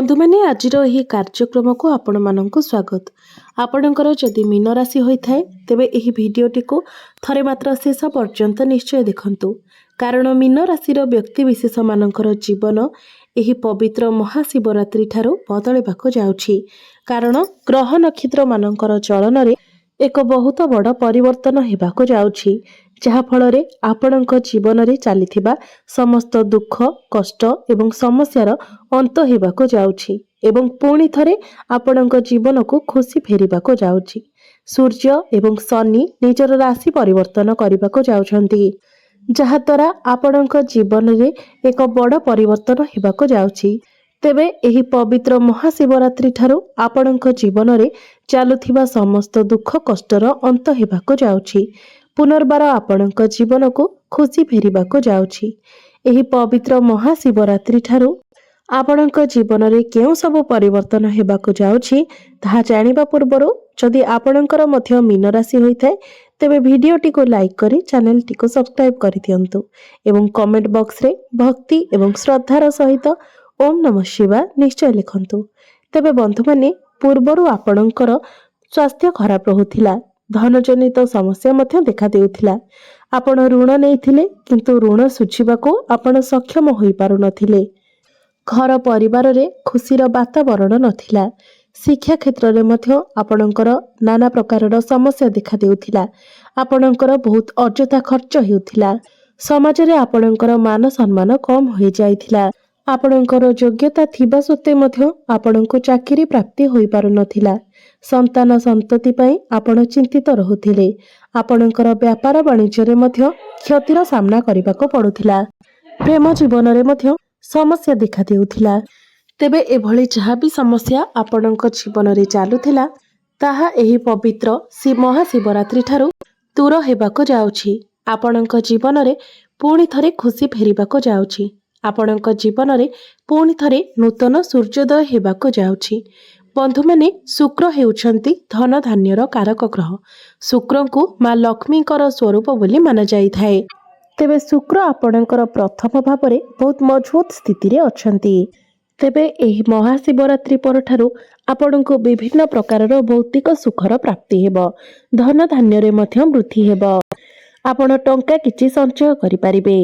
बंधु मैंने आज कार्यक्रम को आपण मानक स्वागत। आपणकर जदि मीन राशि होता है तेबे एही भिडियोटी को थरे मात्र शेष पर्यंत निश्चय देखंतु, कारण मीन राशिर व्यक्ति विशेष मानकर जीवन एही पवित्र महाशिवरात्रि ठारू बदलैबाक जाउछि। कारण ग्रह नक्षत्र मानकर चलन रे एक बहुत बड़ परिवर्तन हेबाक जाउछि, जहा फल आपणक जीवन रे चलीथिबा समस्त दुख कष्ट एवं समस्यार अंत हेबाक जाउछि एवं पुणी थरे आपणक जीवन को खुशी फेरिबाक जाउछि। सूर्य एवं शनि निजर राशि परिवर्तन करबाक जाउछंती, जहा द्वारा आपणक जीवन रे एक बड़ परिवर्तन हेबाक जाउछि। तेबे एही पवित्र महाशिवरात्रि ठारू आपणक जीवन रे चालुथिबा समस्त दुख कष्टर अंत हेबाक जाउछि। पुनर्बार आपणक जीवन को खुशी फेरिबाक जाउछि। एही पवित्र महाशिवरात्रि ठारू आपणक जीवन रे केउ सब परिवर्तन हेबाक जाउछि ताहा जानिबा पूर्वरु जदि आपणकर मध्य मीन राशि होइथाय तेबे भिडियोटी को लाइक करी चैनल टी को सब्सक्राइब करि दियंतु एवं कमेंट बॉक्स रे भक्ति एवं श्रद्धार सहित ओम नमः शिवाय निश्चय लिखंतु। तेबे बंधु माने पूर्वरु आपणकर स्वास्थ्य खराब रहुथिला, धन जनित समस्या मध्य देखा देउथिला, आपण ऋण नेइथिले किंतु ऋण सुझिबाको आपण सक्षम होई पारु नथिले, घर परिवार रे खुशीर वातावरण नथिला, शिक्षा क्षेत्र रे मध्य आपणकर नाना प्रकारर समस्या देखा देउथिला, आपणकर बहुत अजथा खर्च हेउथिला, समाज रे आपणकर मान सम्मान कम होई जाइथिला, आपणकर योग्यता थिबा सत्वे मध्य आपणको चाकरी प्राप्ति होई पारु नथिला, संतान संतति पई आपण चिंतित रहुथिले, आपणकर व्यापार वाणिज्य रे मध्य क्षतिर सामना करिबाको पडुथिला, प्रेम जीवन रे मध्य समस्या देखा देउथिला। तेबे एभली जहा भी समस्या आपणक जीवन रे चालुथिला ताहा एही पवित्र महाशिवरात्रि ठारू दूर हेबाको जाउछि। आपणक जीवन रे पुणी थरे खुशी फेरिबाको जाउछि। आपणक जीवन रे पुणी थरे नूतन सूर्योदय हेबाको जाउछि। बंधु माने शुक्र हेउछंती धन धान्यर कारक ग्रह। शुक्र को माँ लक्ष्मीकर स्वरूप बोली माना जाइथाए। तेबे शुक्र आपणकर प्रथम भाव में बहुत मजबूत स्थिति रे अछंती। तेबे एही महाशिवरात्रि पर ठारू आपणको विभिन्न प्रकारर भौतिक सुखर प्राप्ति हेब, धन धान्य रे मध्य वृद्धि हेब, आपण टंका किछि संचय करि परिबे,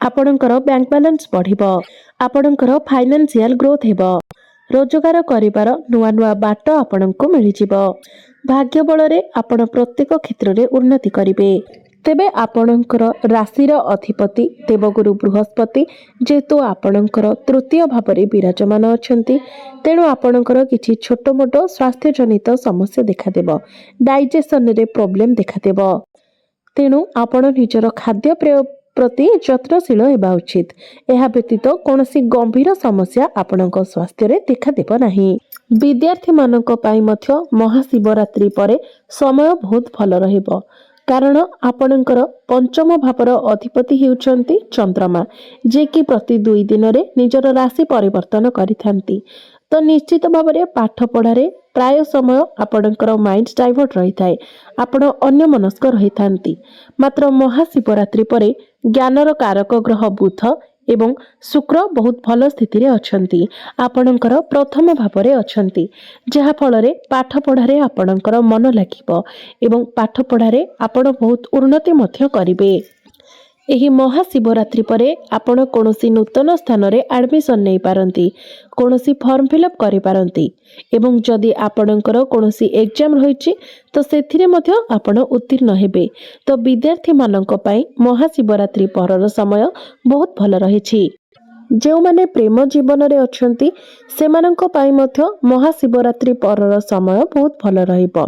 आपणकर बैंक बैलेंस बढ़िबो, आपणकर फाइनेंशियल ग्रोथ हेब, रोजगार करिबार नुआ नुआ बाट आपणको मिलि जिवो, भाग्य बल रे आपण प्रत्येक क्षेत्र रे उन्नति करिबे। तेबे आपणकर राशिर अधिपति देवगुरु बृहस्पति जेतु आपणकर तृतीय भाव में विराजमान अछंती, तेणु आपणकर किछि छोट मोट स्वास्थ्य जनित समस्या देखा देबो, डाइजेशन रे प्रॉब्लम देखा देबो, तेणु आपण निजर खाद्य पेय प्रति यत्नशील हेबा उचित। एहा व्यतीत कोनोसी गंभीर समस्या आपणक स्वास्थ्य रे देखा देबो नाही। विद्यार्थी मानक पई मध्य महाशिवरात्रि परे समय बहुत भल रहिबो, कारण आपणकर पंचम भावर अधिपति हेउछंती चंद्रमा, जे कि प्रति 2 दिन रे निजर राशि परिवर्तन करिथांती। तो निश्चित भाव में पाठ पढ़ारे प्राय समय आपणकर माइंड डाइवर्ट रही थाए, आपण अन्य मनस्क रही थांती। मात्र महाशिवरात्रि परे ज्ञानर कारक ग्रह बुध एवं शुक्र बहुत भल स्थिति रे अछंती, आपणकर प्रथम भाव में अछंती, जहा फल रे पाठ पढ़ारे आपणकर मन लागिबो एवं पाठ पढ़ारे आपण बहुत उन्नति मध्य करिवे। एही महाशिवरात्रि परे आपण कोनोसी नूतन स्थान रे एडमिशन नै पारंती, कोनोसी फॉर्म फिलअप करि पारंती एवं जदि आपणकर कोनोसी एग्जाम रहिछि तो सेथिरे मध्य आपण उत्तीर्ण हेबे। तो विद्यार्थी मानक पई महाशिवरात्रि परर समय बहुत भल रहिछि। जो माने प्रेम जीवन रे अछंती सेमानक पई मध्य महाशिवरात्रि परर समय बहुत भल रहिबो।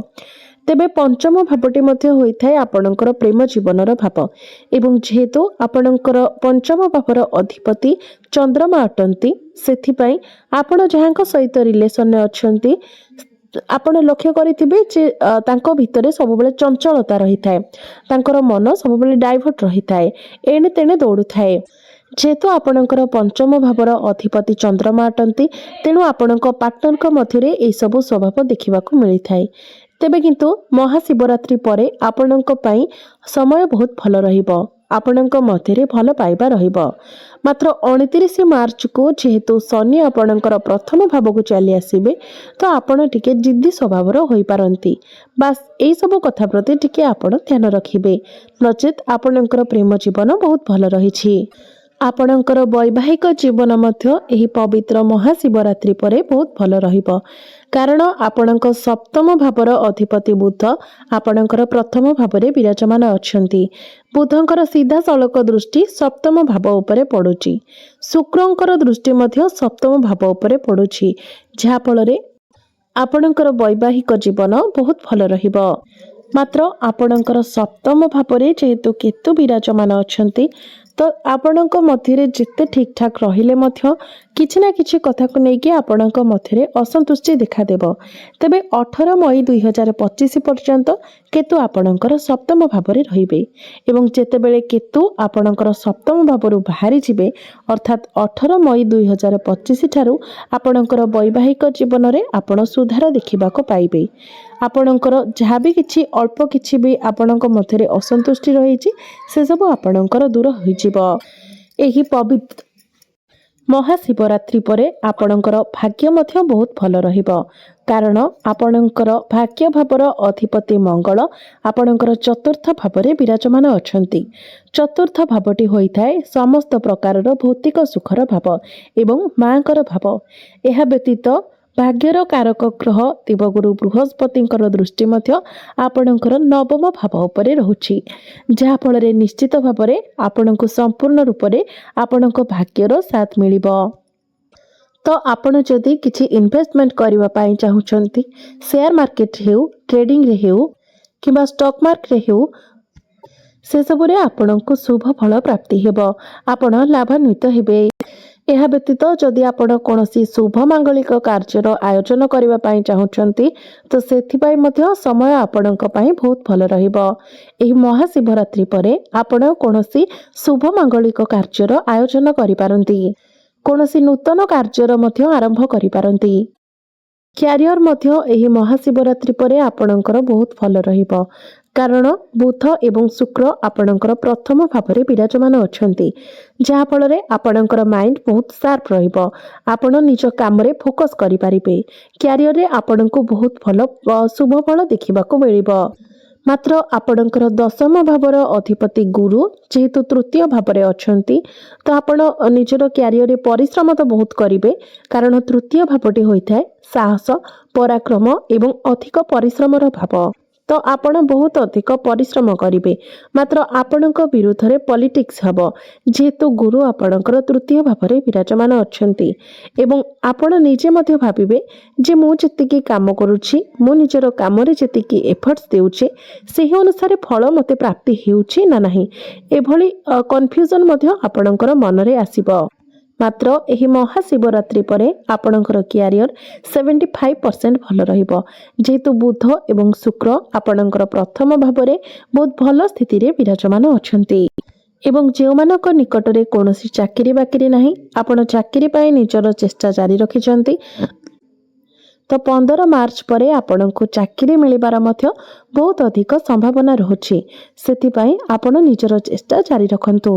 तेबे पंचम भावटी मध्य होइथाय आपणकर प्रेम जीवनर भाव एवं जेहेतु आपणकर पंचम भावर अधिपति चंद्रमा अटंती, सेथिपाई आपण जहांक सहित रिलेशन अछंती आपण लक्ष्य करिथिबे जे तांको भितरे सब बेले चंचलता रही थाए, तांकर मन सब बेले डाइवर्ट रही थाए, एने तेने दौड़ु थाए। जेहेतु आपणकर पंचम भावर अधिपति चंद्रमा अटंती, तेणु आपणक पार्टनरक मध्यरे एई सब स्वभाव देखिबाकू मिली थाए। तेबे किंतु महाशिवरात्रि परे आपणक पई समय बहुत भल रहिबो। ଆପଣଙ୍କ ମଧ୍ୟରେ ଭଲ ପାଇବା ରହିବ। ମାତ୍ର 29 ମାର୍ଚ୍ଚକୁ ଯେହେତୁ ଶନି ଆପଣଙ୍କର ପ୍ରଥମ ଭାବକୁ ଚାଲି ଆସିବେ ତ ଆପଣ ଟିକେ ଜିଦ୍ଦି ସ୍ୱଭାବର ହୋଇପାରନ୍ତି। ବାସ୍ ଏଇସବୁ କଥା ପ୍ରତି ଟିକେ ଆପଣ ଧ୍ୟାନ ରଖିବେ, ନଚେତ୍ ଆପଣଙ୍କର ପ୍ରେମ ଜୀବନ ବହୁତ ଭଲ ରହିଛି। ଆପଣଙ୍କର ବୈବାହିକ ଜୀବନ ମଧ୍ୟ ଏହି ପବିତ୍ର ମହାଶିବରାତ୍ରି ପରେ ବହୁତ ଭଲ ରହିବ, କାରଣ ଆପଣଙ୍କ ସପ୍ତମ ଭାବର ଅଧିପତି ବୁଧ ଆପଣଙ୍କର ପ୍ରଥମ ଭାବରେ ବିରାଜମାନ ଅଛନ୍ତି। ବୁଧଙ୍କର ସିଧାସଳଖ ଦୃଷ୍ଟି ସପ୍ତମ ଭାବ ଉପରେ ପଡ଼ୁଛି। ଶୁକ୍ରଙ୍କର ଦୃଷ୍ଟି ମଧ୍ୟ ସପ୍ତମ ଭାବ ଉପରେ ପଡ଼ୁଛି, ଯାହାଫଳରେ ଆପଣଙ୍କର ବୈବାହିକ ଜୀବନ ବହୁତ ଭଲ ରହିବ। ମାତ୍ର ଆପଣଙ୍କର ସପ୍ତମ ଭାବରେ ଯେହେତୁ କେତୁ ବିରାଜମାନ ଅଛନ୍ତି ତ ଆପଣଙ୍କ ମଧ୍ୟରେ ଯେତେ ଠିକ୍ ଠାକ୍ ରହିଲେ ମଧ୍ୟ କିଛି ନା କିଛି କଥାକୁ ନେଇକି ଆପଣଙ୍କ ମଧ୍ୟରେ ଅସନ୍ତୁଷ୍ଟି ଦେଖାଦେବ। ତେବେ 18 ମଇ 2025 ପର୍ଯ୍ୟନ୍ତ କେତୁ ଆପଣଙ୍କର ସପ୍ତମ ଭାବରେ ରହିବେ ଏବଂ ଯେତେବେଳେ କେତୁ ଆପଣଙ୍କର ସପ୍ତମ ଭାବରୁ ବାହାରିଯିବେ ଅର୍ଥାତ୍ 18 ମଇ 2025 ଠାରୁ ଆପଣଙ୍କର ବୈବାହିକ ଜୀବନରେ ଆପଣ ସୁଧାର ଦେଖିବାକୁ ପାଇବେ। ଆପଣଙ୍କର ଯାହା ବି କିଛି ଅଳ୍ପ କିଛି ବି ଆପଣଙ୍କ ମଧ୍ୟରେ ଅସନ୍ତୁଷ୍ଟି ରହିଛି ସେସବୁ ଆପଣଙ୍କର ଦୂର ହୋଇଯିବ। ଏହି ପବିତ୍ର ମହାଶିବରାତ୍ରି ପରେ ଆପଣଙ୍କର ଭାଗ୍ୟ ମଧ୍ୟ ବହୁତ ଭଲ ରହିବ, କାରଣ ଆପଣଙ୍କର ଭାଗ୍ୟ ଭାବର ଅଧିପତି ମଙ୍ଗଳ ଆପଣଙ୍କର ଚତୁର୍ଥ ଭାବରେ ବିରାଜମାନ ଅଛନ୍ତି। ଚତୁର୍ଥ ଭାବଟି ହୋଇଥାଏ ସମସ୍ତ ପ୍ରକାରର ଭୌତିକ ସୁଖର ଭାବ ଏବଂ ମାଙ୍କର ଭାବ। ଏହା ବ୍ୟତୀତ ଭାଗ୍ୟର କାରକ ଗ୍ରହ ଦେବଗୁରୁ ବୃହସ୍ପତିଙ୍କର ଦୃଷ୍ଟି ମଧ୍ୟ ଆପଣଙ୍କର ନବମ ଭାବ ଉପରେ ରହୁଛି, ଯାହାଫଳରେ ନିଶ୍ଚିତ ଭାବରେ ଆପଣଙ୍କୁ ସମ୍ପୂର୍ଣ୍ଣ ରୂପରେ ଆପଣଙ୍କ ଭାଗ୍ୟର ସାଥ ମିଳିବ। ତ ଆପଣ ଯଦି କିଛି ଇନଭେଷ୍ଟମେଣ୍ଟ କରିବା ପାଇଁ ଚାହୁଁଛନ୍ତି, ସେୟାର ମାର୍କେଟରେ ହେଉ, ଟ୍ରେଡିଂରେ ହେଉ କିମ୍ବା ଷ୍ଟକ୍ ମାର୍କେଟରେ ହେଉ, ସେସବୁରେ ଆପଣଙ୍କୁ ଶୁଭ ଫଳ ପ୍ରାପ୍ତି ହେବ, ଆପଣ ଲାଭାନ୍ୱିତ ହେବେ। ଏହା ବ୍ୟତୀତ ଯଦି ଆପଣ କୌଣସି ଶୁଭ ମାଙ୍ଗଳିକ କାର୍ଯ୍ୟର ଆୟୋଜନ କରିବା ପାଇଁ ଚାହୁଁଛନ୍ତି ତ ସେଥିପାଇଁ ମଧ୍ୟ ସମୟ ଆପଣଙ୍କ ପାଇଁ ବହୁତ ଭଲ ରହିବ। ଏହି ମହାଶିବରାତ୍ରି ପରେ ଆପଣ କୌଣସି ଶୁଭ ମାଙ୍ଗଳିକ କାର୍ଯ୍ୟର ଆୟୋଜନ କରିପାରନ୍ତି, କୌଣସି ନୂତନ କାର୍ଯ୍ୟର ମଧ୍ୟ ଆରମ୍ଭ କରିପାରନ୍ତି। କ୍ୟାରିୟର ମଧ୍ୟ ଏହି ମହାଶିବରାତ୍ରି ପରେ ଆପଣଙ୍କର ବହୁତ ଭଲ ରହିବ, କାରଣ ବୁଧ ଏବଂ ଶୁକ୍ର ଆପଣଙ୍କର ପ୍ରଥମ ଭାବରେ ବିରାଜମାନ ଅଛନ୍ତି, ଯାହାଫଳରେ ଆପଣଙ୍କର ମାଇଣ୍ଡ ବହୁତ ସାର୍ପ ରହିବ। ଆପଣ ନିଜ କାମରେ ଫୋକସ୍ କରିପାରିବେ। କ୍ୟାରିୟରରେ ଆପଣଙ୍କୁ ବହୁତ ଭଲ ଶୁଭ ଫଳ ଦେଖିବାକୁ ମିଳିବ। ମାତ୍ର ଆପଣଙ୍କର ଦଶମ ଭାବର ଅଧିପତି ଗୁରୁ ଯେହେତୁ ତୃତୀୟ ଭାବରେ ଅଛନ୍ତି ତ ଆପଣ ନିଜର କ୍ୟାରିୟରରେ ପରିଶ୍ରମ ତ ବହୁତ କରିବେ, କାରଣ ତୃତୀୟ ଭାବଟି ହୋଇଥାଏ ସାହସ, ପରାକ୍ରମ ଏବଂ ଅଧିକ ପରିଶ୍ରମର ଭାବ। ତ ଆପଣ ବହୁତ ଅଧିକ ପରିଶ୍ରମ କରିବେ, ମାତ୍ର ଆପଣଙ୍କ ବିରୁଦ୍ଧରେ ପଲିଟିକ୍ସ ହେବ, ଯେହେତୁ ଗୁରୁ ଆପଣଙ୍କର ତୃତୀୟ ଭାବରେ ବିରାଜମାନ ଅଛନ୍ତି ଏବଂ ଆପଣ ନିଜେ ମଧ୍ୟ ଭାବିବେ ଯେ ମୁଁ ଯେତିକି କାମ କରୁଛି, ମୁଁ ନିଜର କାମରେ ଯେତିକି ଏଫର୍ଟସ୍ ଦେଉଛି ସେହି ଅନୁସାରେ ଫଳ ମୋତେ ପ୍ରାପ୍ତି ହେଉଛି ନା ନାହିଁ, ଏଭଳି କନଫ୍ୟୁଜନ୍ ମଧ୍ୟ ଆପଣଙ୍କର ମନରେ ଆସିବ। ମାତ୍ର ଏହି ମହାଶିବରାତ୍ରି ପରେ ଆପଣଙ୍କର କ୍ୟାରିୟର 75% ଭଲ ରହିବ, ଯେହେତୁ ବୁଧ ଏବଂ ଶୁକ୍ର ଆପଣଙ୍କର ପ୍ରଥମ ଭାବରେ ବହୁତ ଭଲ ସ୍ଥିତିରେ ବିରାଜମାନ ଅଛନ୍ତି। ଏବଂ ଯେଉଁମାନଙ୍କ ନିକଟରେ କୌଣସି ଚାକିରି ବାକିରି ନାହିଁ, ଆପଣ ଚାକିରି ପାଇଁ ନିଜର ଚେଷ୍ଟା ଜାରି ରଖିଛନ୍ତି ତ 15 ମାର୍ଚ୍ଚ ପରେ ଆପଣଙ୍କୁ ଚାକିରି ମିଳିବାର ମଧ୍ୟ ବହୁତ ଅଧିକ ସମ୍ଭାବନା ରହୁଛି। ସେଥିପାଇଁ ଆପଣ ନିଜର ଚେଷ୍ଟା ଜାରି ରଖନ୍ତୁ।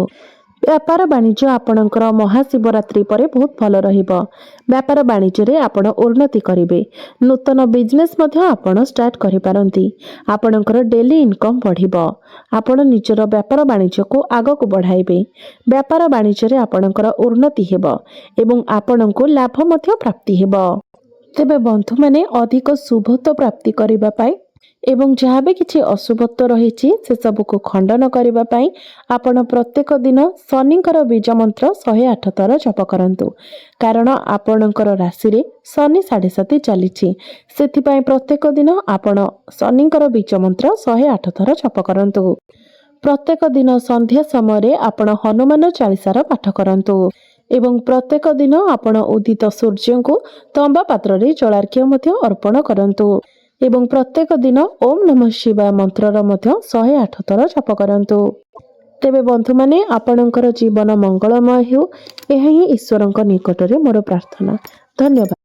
ବ୍ୟାପାର ବାଣିଜ୍ୟ ଆପଣଙ୍କର ମହାଶିବରାତ୍ରି ପରେ ବହୁତ ଭଲ ରହିବ। ବ୍ୟାପାର ବାଣିଜ୍ୟରେ ଆପଣ ଉନ୍ନତି କରିବେ। ନୂତନ ବିଜନେସ୍ ମଧ୍ୟ ଆପଣ ଷ୍ଟାର୍ଟ କରିପାରନ୍ତି। ଆପଣଙ୍କର ଡେଲି ଇନକମ୍ ବଢ଼ିବ। ଆପଣ ନିଜର ବ୍ୟାପାର ବାଣିଜ୍ୟକୁ ଆଗକୁ ବଢ଼ାଇବେ। ବ୍ୟାପାର ବାଣିଜ୍ୟରେ ଆପଣଙ୍କର ଉନ୍ନତି ହେବ ଏବଂ ଆପଣଙ୍କୁ ଲାଭ ମଧ୍ୟ ପ୍ରାପ୍ତି ହେବ। ତେବେ ବନ୍ଧୁମାନେ ଅଧିକ ଶୁଭତ୍ୱ ପ୍ରାପ୍ତି କରିବା ପାଇଁ ଏବଂ ଯାହା ବି କିଛି ଅଶୁଭତ୍ୱ ରହିଛି ସେସବୁକୁ ଖଣ୍ଡନ କରିବା ପାଇଁ ଆପଣ ପ୍ରତ୍ୟେକ ଦିନ ଶନିଙ୍କର ବୀଜ ମନ୍ତ୍ର 108 ଥର ଜପ କରନ୍ତୁ, କାରଣ ଆପଣଙ୍କର ରାଶିରେ ଶନି 7.5 ଚାଲିଛି। ସେଥିପାଇଁ ପ୍ରତ୍ୟେକ ଦିନ ଆପଣ ଶନିଙ୍କର ବୀଜ ମନ୍ତ୍ର 108 ଥର ଜପ କରନ୍ତୁ। ପ୍ରତ୍ୟେକ ଦିନ ସନ୍ଧ୍ୟା ସମୟରେ ଆପଣ ହନୁମାନ ଚାଳିଶାର ପାଠ କରନ୍ତୁ ଏବଂ ପ୍ରତ୍ୟେକ ଦିନ ଆପଣ ଉଦିତ ସୂର୍ଯ୍ୟଙ୍କୁ ତମ୍ବା ପାତ୍ରରେ ଜଳାର୍ଘ୍ୟ ମଧ୍ୟ ଅର୍ପଣ କରନ୍ତୁ ଏବଂ ପ୍ରତ୍ୟେକ ଦିନ ଓମ୍ ନମଃ ଶିବାୟ ମନ୍ତ୍ରର ମଧ୍ୟ 108 ଥର ଜପ କରନ୍ତୁ। ତେବେ ବନ୍ଧୁମାନେ ଆପଣଙ୍କର ଜୀବନ ମଙ୍ଗଳମୟ ହେଉ, ଏହା ହିଁ ଈଶ୍ୱରଙ୍କ ନିକଟରେ ମୋର ପ୍ରାର୍ଥନା। ଧନ୍ୟବାଦ।